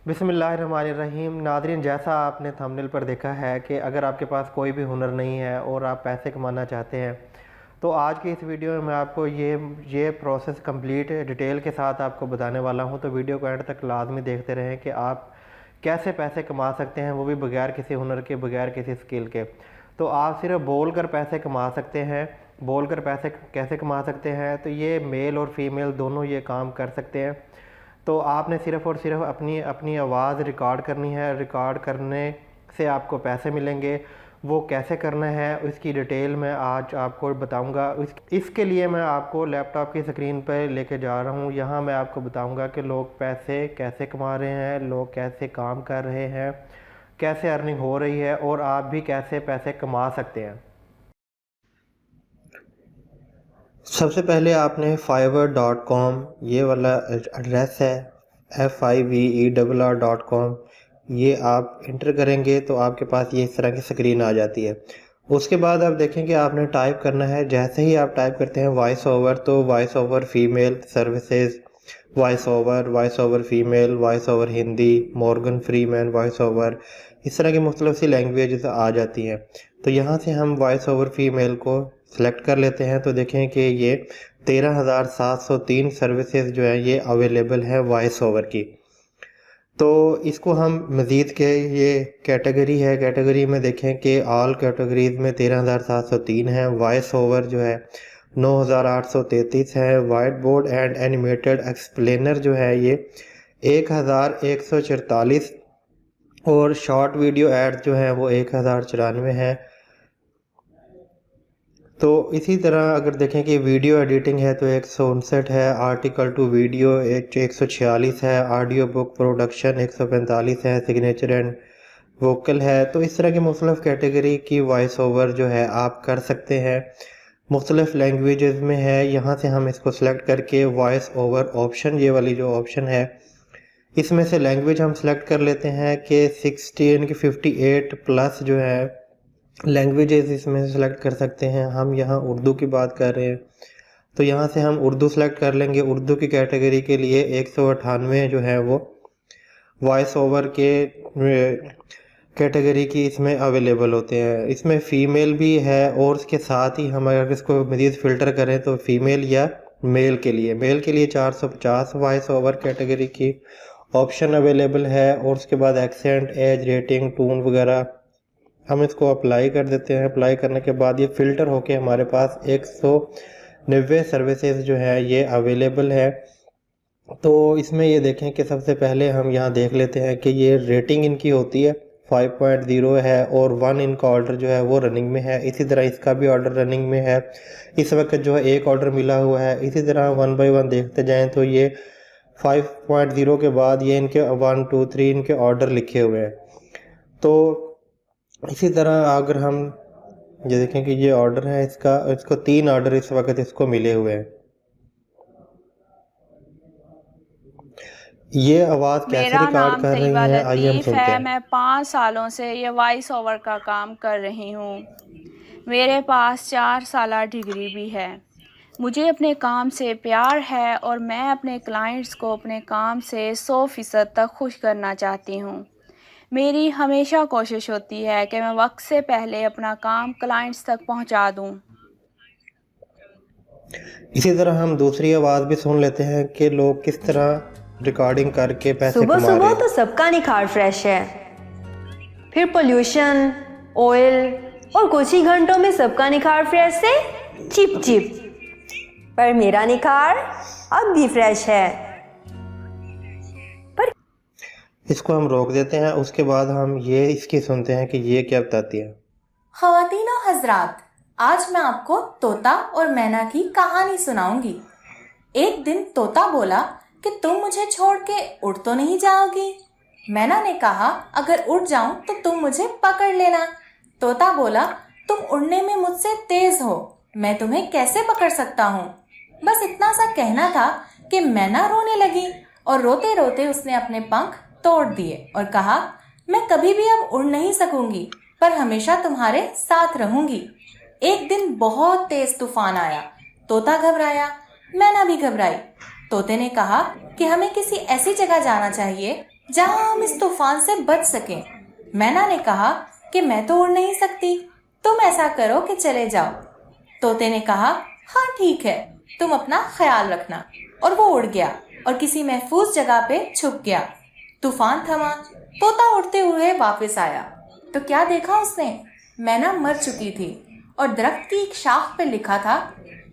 बिस्मिल्लाहिर्रहमानिर्रहीम। नादरीन, जैसा आपने थंबनेल पर देखा है कि अगर आपके पास कोई भी हुनर नहीं है और आप पैसे कमाना चाहते हैं तो आज की इस वीडियो में मैं आपको ये प्रोसेस कंप्लीट डिटेल के साथ आपको बताने वाला हूं। तो वीडियो को एंड तक लाजमी देखते रहें कि आप कैसे पैसे कमा सकते हैं, वो भी बगैर किसी हुनर के, बगैर किसी स्किल के। तो आप सिर्फ बोल कर पैसे कमा सकते हैं। बोल कर पैसे कैसे कमा सकते हैं? तो ये मेल और फीमेल दोनों ये काम कर सकते हैं। तो आपने सिर्फ़ और सिर्फ अपनी अपनी आवाज़ रिकॉर्ड करनी है। रिकॉर्ड करने से आपको पैसे मिलेंगे। वो कैसे करना है इसकी डिटेल मैं आज आपको बताऊंगा। इसके लिए मैं आपको लैपटॉप की स्क्रीन पर लेके जा रहा हूं। यहाँ मैं आपको बताऊंगा कि लोग पैसे कैसे कमा रहे हैं, लोग कैसे काम कर रहे हैं, कैसे अर्निंग हो रही है और आप भी कैसे पैसे कमा सकते हैं। सबसे पहले आपने fiverr.com ये वाला एड्रेस है, fiverr.com, ये आप इंटर करेंगे तो आपके पास ये इस तरह की स्क्रीन आ जाती है। उसके बाद आप देखें कि आपने टाइप करना है। जैसे ही आप टाइप करते हैं वॉइस ओवर, तो voice over female services, voice over female, voice over Hindi, Morgan Freeman voice over, इस तरह की मुख्तलिफ सी लैंग्वेज आ जाती हैं। तो यहाँ से हम वॉइस ओवर फीमेल को सेलेक्ट कर लेते हैं। तो देखें कि ये 13,703 सर्विसेज जो है ये अवेलेबल है वॉइस ओवर की। तो इसको हम मज़ीद के ये कैटेगरी है, कैटेगरी में देखें कि ऑल कैटेगरीज़ में 13,703 है। वॉइस ओवर जो है 9,833 है। White board and animated explainer जो है ये 1,144 और शॉर्ट वीडियो एड जो है वो 1,094 है। तो इसी तरह अगर देखें कि वीडियो एडिटिंग है तो 159 है। आर्टिकल टू वीडियो 146 है। ऑडियो बुक प्रोडक्शन 145 है। सिग्नेचर एंड वोकल है। तो इस तरह की मुख्तलिफ कैटेगरी की वॉइस ओवर जो है आप कर सकते हैं। मुख्तलिफ लैंग्वेजेस में है। यहाँ से हम इसको सेलेक्ट करके वॉइस ओवर ऑप्शन, ये वाली जो ऑप्शन है, इसमें से लैंग्वेज हम सेलेक्ट कर लेते हैं कि 16 की 58 प्लस जो है लैंग्वेजेस इसमें सेलेक्ट कर सकते हैं। हम यहाँ उर्दू की बात कर रहे हैं तो यहाँ से हम उर्दू सेलेक्ट कर लेंगे। उर्दू की कैटेगरी के लिए 198 जो है वो वॉइस ओवर के कैटेगरी की इसमें अवेलेबल होते हैं। इसमें फ़ीमेल भी है और उसके साथ ही हम अगर इसको मज़ीद फ़िल्टर करें तो फ़ीमेल या मेल के लिए 450 वॉइस ओवर कैटेगरी की ऑप्शन अवेलेबल है। और उसके बाद एक्सेंट, एज, रेटिंग, टून वगैरह हम इसको अप्लाई कर देते हैं। अप्लाई करने के बाद ये फ़िल्टर होके हमारे पास 190 सर्विसेज जो है ये अवेलेबल है। तो इसमें ये देखें कि सबसे पहले हम यहाँ देख लेते हैं कि ये रेटिंग इनकी होती है 5.0 है और 1 इनका ऑर्डर जो है वो रनिंग में है। इसी तरह इसका भी ऑर्डर रनिंग में है। इस वक्त जो है एक ऑर्डर मिला हुआ है। इसी तरह 1 बाय 1 देखते जाएँ तो ये 5.0 के बाद ये इनके 1 2 3 इनके ऑर्डर लिखे हुए हैं। तो इसी तरह अगर हम ये देखें कि ये ऑर्डर है इसको 3 ऑर्डर इस वक्त इसको मिले हुए हैं। ये आवाज़ कैसे मेरा रिकॉर्ड नाम कर रही तैयबा हैं, आइए हम लतीफ़ सुनते है। हैं। मैं 5 सालों से ये वॉइस ओवर का काम कर रही हूँ। मेरे पास 4 साला डिग्री भी है। मुझे अपने काम से प्यार है और मैं अपने क्लाइंट्स को अपने काम से 100% तक खुश करना चाहती हूँ। मेरी हमेशा कोशिश होती है कि मैं वक्त से पहले अपना काम क्लाइंट्स तक पहुँचा दूँ। इसी तरह हम दूसरी आवाज़ भी सुन लेते हैं कि लोग किस तरह रिकॉर्डिंग करके पैसे सुबह कमा रहे सुबह हैं। तो सबका निखार फ्रेश है, फिर पोल्यूशन, ऑयल और कुछ ही घंटों में सबका निखार फ्रेश से चिप चिप। पर मेरा निखार अब भी फ्रेश है। पर इसको हम रोक देते हैं। उसके बाद हम ये इसकी सुनते हैं कि ये क्या बताती है। ख़वातीन और हज़रात, आज मैं आपको तोता और मैना की कहानी सुनाऊंगी। एक दिन तोता बोला कि तुम मुझे छोड़ के उड़ तो नहीं जाओगी। मैना ने कहा, अगर उड़ जाऊं तो तुम मुझे पकड़ लेना। तोता बोला, तुम उड़ने में मुझसे तेज हो, मैं तुम्हें कैसे पकड़ सकता हूँ। बस इतना सा कहना था कि मैना रोने लगी और रोते रोते उसने अपने पंख तोड़ दिए और कहा, मैं कभी भी अब उड़ नहीं सकूंगी, पर हमेशा तुम्हारे साथ रहूंगी। एक दिन बहुत तेज तूफान आया। तोता घबराया, मैना भी घबराई। तोते ने कहा कि हमें किसी ऐसी जगह जाना चाहिए जहां हम इस तूफान से बच सकें। मैना ने कहा कि मैं तो उड़ नहीं सकती, तुम ऐसा करो कि चले जाओ। तोते ने कहा, हाँ ठीक है, तुम अपना ख्याल रखना। और वो उड़ गया और किसी महफूज जगह पे छुप गया। तूफान थमा, तोता उड़ते हुए वापस आया तो क्या देखा उसने? मैना मर चुकी थी और दरख्त की एक शाख पे लिखा था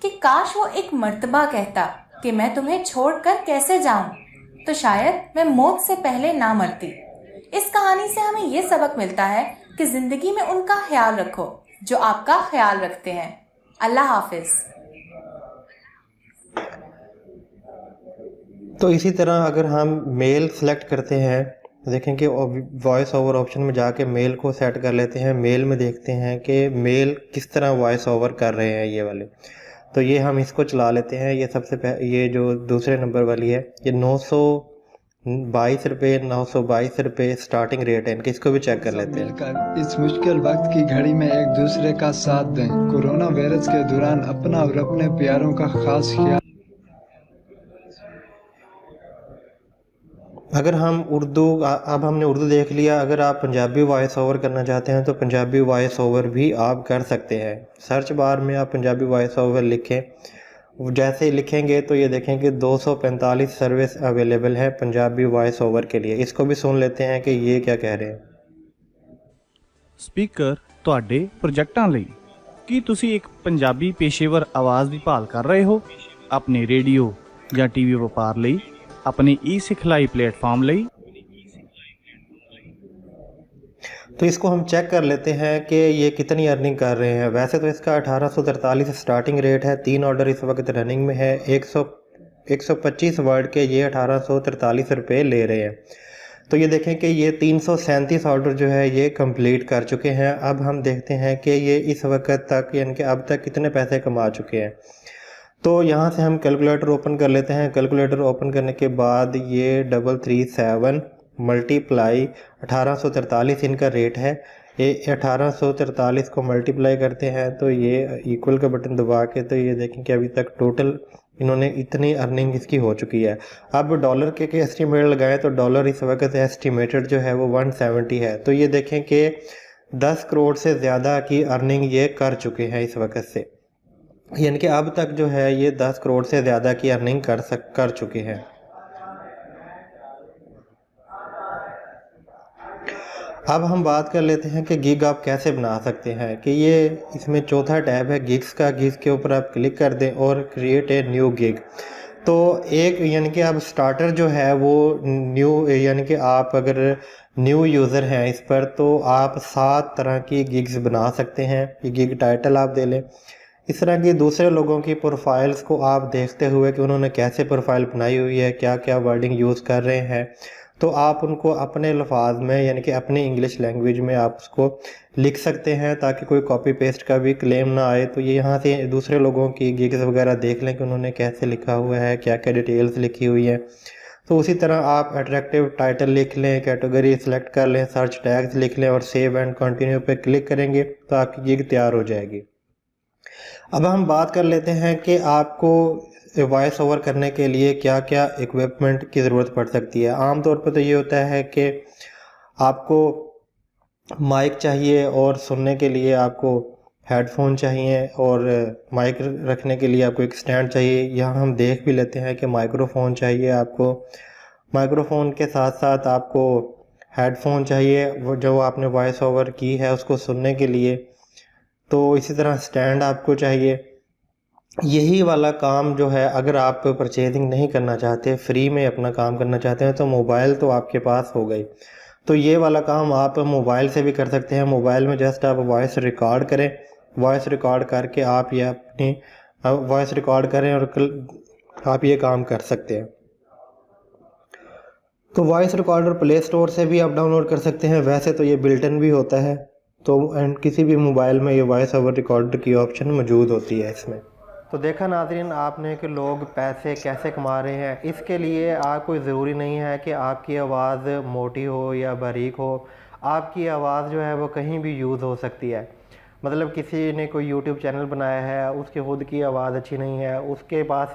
कि काश वो एक मर्तबा कहता कि मैं तुम्हें छोड़कर कैसे जाऊं, तो शायद मैं मौत से पहले ना मरती। इस कहानी से हमें ये सबक मिलता है कि जिंदगी में उनका ख्याल रखो जो आपका ख्याल रखते हैं। अल्लाह हाफिज। तो इसी तरह अगर हम मेल सेलेक्ट करते हैं, देखें कि वॉइस ओवर ऑप्शन में जाके मेल को सेट कर लेते हैं। मेल में देखते हैं कि मेल किस तरह वॉइस ओवर कर रहे हैं ये वाले। तो ये हम इसको चला लेते हैं। ये ये जो दूसरे नंबर वाली है, ये 922 रुपये 922 रुपये स्टार्टिंग रेट है इनके। इसको भी चेक कर लेते हैं। मिलकर इस मुश्किल वक्त की घड़ी में एक दूसरे का साथ दें। कोरोना वायरस के दौरान अपना और अपने प्यारों का खास ख्याल। अगर हम अब हमने उर्दू देख लिया। अगर आप पंजाबी वॉइस ओवर करना चाहते हैं तो पंजाबी वॉइस ओवर भी आप कर सकते हैं। सर्च बार में आप पंजाबी वॉइस ओवर लिखें, जैसे ही लिखेंगे तो ये देखें कि 245 सर्विस अवेलेबल है पंजाबी वॉइस ओवर के लिए। इसको भी सुन लेते हैं कि ये क्या कह रहे हैं। ਸਪੀਕਰ ਤੁਹਾਡੇ ਪ੍ਰੋਜੈਕਟਾਂ ਲਈ ਕੀ ਤੁਸੀਂ ਇੱਕ ਪੰਜਾਬੀ ਪੇਸ਼ੇਵਰ ਆਵਾਜ਼ ਦੀ ਭਾਲ ਕਰ ਰਹੇ ਹੋ? ਆਪਣੇ ਰੇਡੀਓ ਜਾਂ ਟੀਵੀ ਵਪਾਰ ਲਈ, अपने ई सिखलाई प्लेटफॉर्म ਲਈ। तो इसको हम चेक कर लेते हैं कि ये कितनी अर्निंग कर रहे हैं। वैसे तो इसका 1843 स्टार्टिंग रेट है। 3 ऑर्डर इस वक्त रनिंग में है। 125 वर्ड के ये 1843 रुपये ले रहे हैं। तो ये देखें कि ये 337 ऑर्डर जो है ये कंप्लीट कर चुके हैं। अब हम देखते हैं कि ये इस वक्त तक यानी कि अब तक कितने पैसे कमा चुके हैं। तो यहाँ से हम कैलकुलेटर ओपन कर लेते हैं। कैलकुलेटर ओपन करने के बाद ये 337 मल्टीप्लाई 1843 इनका रेट है। ये 1843 को मल्टीप्लाई करते हैं तो ये इक्वल का बटन दबा के, तो ये देखें कि अभी तक टोटल इन्होंने इतनी अर्निंग इसकी हो चुकी है। अब डॉलर के एस्टिमेट लगाएं तो डॉलर इस वक्त एस्टिमेटेड जो है वो 170 है। तो ये देखें कि 10 करोड़ से ज़्यादा की अर्निंग ये कर चुके हैं इस वक्त से। यानी कि अब तक जो है ये 10 करोड़ से ज़्यादा की अर्निंग कर चुके हैं। अब हम बात कर लेते हैं कि गिग आप कैसे बना सकते हैं। कि ये इसमें चौथा टैब है गिग्स का। गिग्स के ऊपर आप क्लिक कर दें और क्रिएट ए न्यू गिग। तो एक यानी कि अब स्टार्टर जो है वो न्यू, यानी कि आप अगर न्यू यूज़र हैं इस पर तो आप 7 तरह की गिग्स बना सकते हैं। ये गिग टाइटल आप दे लें। इस तरह की दूसरे लोगों की प्रोफाइल्स को आप देखते हुए कि उन्होंने कैसे प्रोफाइल बनाई हुई है, क्या क्या वर्डिंग यूज़ कर रहे हैं, तो आप उनको अपने लफाज में यानी कि अपनी इंग्लिश लैंग्वेज में आप उसको लिख सकते हैं ताकि कोई कॉपी पेस्ट का भी क्लेम ना आए। तो ये यहाँ से दूसरे लोगों की गिग्स वगैरह देख लें कि उन्होंने कैसे लिखा हुआ है, क्या क्या डिटेल्स लिखी हुई है। तो उसी तरह आप अट्रैक्टिव टाइटल लिख लें, कैटेगरी सेलेक्ट कर लें, सर्च टैग्स लिख लें और सेव एंड कंटिन्यू पे क्लिक करेंगे तो आपकी गिग तैयार हो जाएगी। अब हम बात कर लेते हैं कि आपको वॉइस ओवर करने के लिए क्या क्या इक्विपमेंट की ज़रूरत पड़ सकती है। आम तौर पर तो ये होता है कि आपको माइक चाहिए और सुनने के लिए आपको हेडफोन चाहिए और माइक रखने के लिए आपको एक स्टैंड चाहिए। यहाँ हम देख भी लेते हैं कि माइक्रोफोन चाहिए आपको। माइक्रोफोन के साथ साथ आपको हेडफोन चाहिए वो जो आपने वॉइस ओवर की है उसको सुनने के लिए। तो इसी तरह स्टैंड आपको चाहिए। यही वाला काम जो है अगर आप परचेजिंग नहीं करना चाहते, फ्री में अपना काम करना चाहते हैं तो मोबाइल तो आपके पास हो गई। तो ये वाला काम आप मोबाइल से भी कर सकते हैं। मोबाइल में जस्ट आप वॉइस रिकॉर्ड करें, वॉइस रिकॉर्ड करके आप ये अपनी वॉइस रिकॉर्ड करें और आप ये काम कर सकते हैं। तो वॉइस रिकॉर्डर प्ले स्टोर से भी आप डाउनलोड कर सकते हैं। वैसे तो ये बिल्ट इन भी होता है, तो एंड किसी भी मोबाइल में ये वॉइस ओवर रिकॉर्डर की ऑप्शन मौजूद होती है इसमें। तो देखा नाज़रीन आपने कि लोग पैसे कैसे कमा रहे हैं। इसके लिए कोई ज़रूरी नहीं है कि आपकी आवाज़ मोटी हो या बारीक हो। आपकी आवाज़ जो है वो कहीं भी यूज़ हो सकती है। मतलब किसी ने कोई यूट्यूब चैनल बनाया है, उसकी खुद की आवाज़ अच्छी नहीं है, उसके पास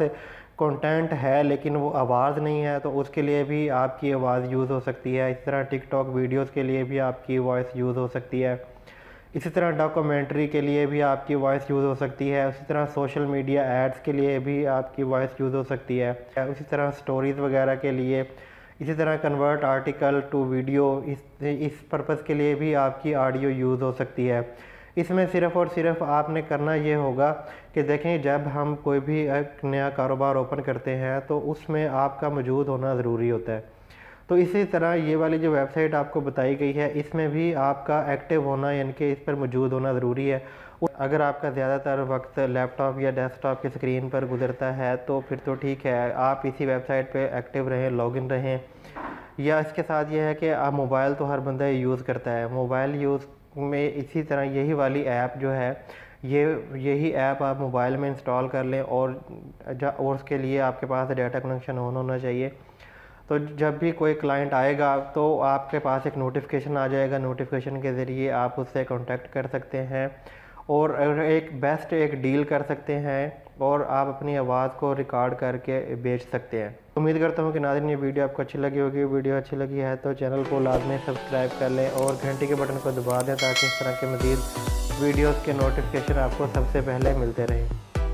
कंटेंट है लेकिन वो आवाज़ नहीं है, तो उसके लिए भी आपकी आवाज़ यूज़ हो सकती है। इस तरह टिकटॉक वीडियोस के लिए भी आपकी वॉइस यूज़ हो सकती है। इसी तरह डॉक्यूमेंट्री के लिए भी आपकी वॉइस यूज़ हो सकती है। उसी तरह सोशल मीडिया एड्स के लिए भी आपकी वॉइस यूज़ हो सकती है। उसी तरह स्टोरीज़ वगैरह के लिए, इसी तरह कन्वर्ट आर्टिकल टू वीडियो, इस पर्पज़ के लिए भी आपकी ऑडियो यूज़ हो सकती है। इसमें सिर्फ़ और सिर्फ आपने करना ये होगा कि देखें, जब हम कोई भी एक नया कारोबार ओपन करते हैं तो उसमें आपका मौजूद होना ज़रूरी होता है। तो इसी तरह ये वाली जो वेबसाइट आपको बताई गई है, इसमें भी आपका एक्टिव होना यानी कि इस पर मौजूद होना ज़रूरी है। अगर आपका ज़्यादातर वक्त लैपटॉप या डेस्कटॉप की स्क्रीन पर गुजरता है तो फिर तो ठीक है, आप इसी वेबसाइट पे एक्टिव रहें, लॉगिन रहें। या इसके साथ ये है कि आप मोबाइल तो हर बंदा यूज़ करता है, मोबाइल यूज़ में इसी तरह यही वाली ऐप जो है, यही ऐप आप मोबाइल में इंस्टॉल कर लें और उसके लिए आपके पास डाटा कनेक्शन ऑन होना चाहिए। तो जब भी कोई क्लाइंट आएगा तो आपके पास एक नोटिफिकेशन आ जाएगा, नोटिफिकेशन के ज़रिए आप उससे कांटेक्ट कर सकते हैं और एक डील कर सकते हैं और आप अपनी आवाज़ को रिकॉर्ड करके बेच सकते हैं। उम्मीद करता हूँ कि नाज़रीन ये वीडियो आपको अच्छी लगी होगी। वीडियो अच्छी लगी है तो चैनल को लाजमी सब्सक्राइब कर लें और घंटी के बटन को दबा दें ताकि इस तरह के मज़ीद वीडियोज़ के नोटिफिकेशन आपको सबसे पहले मिलते रहें।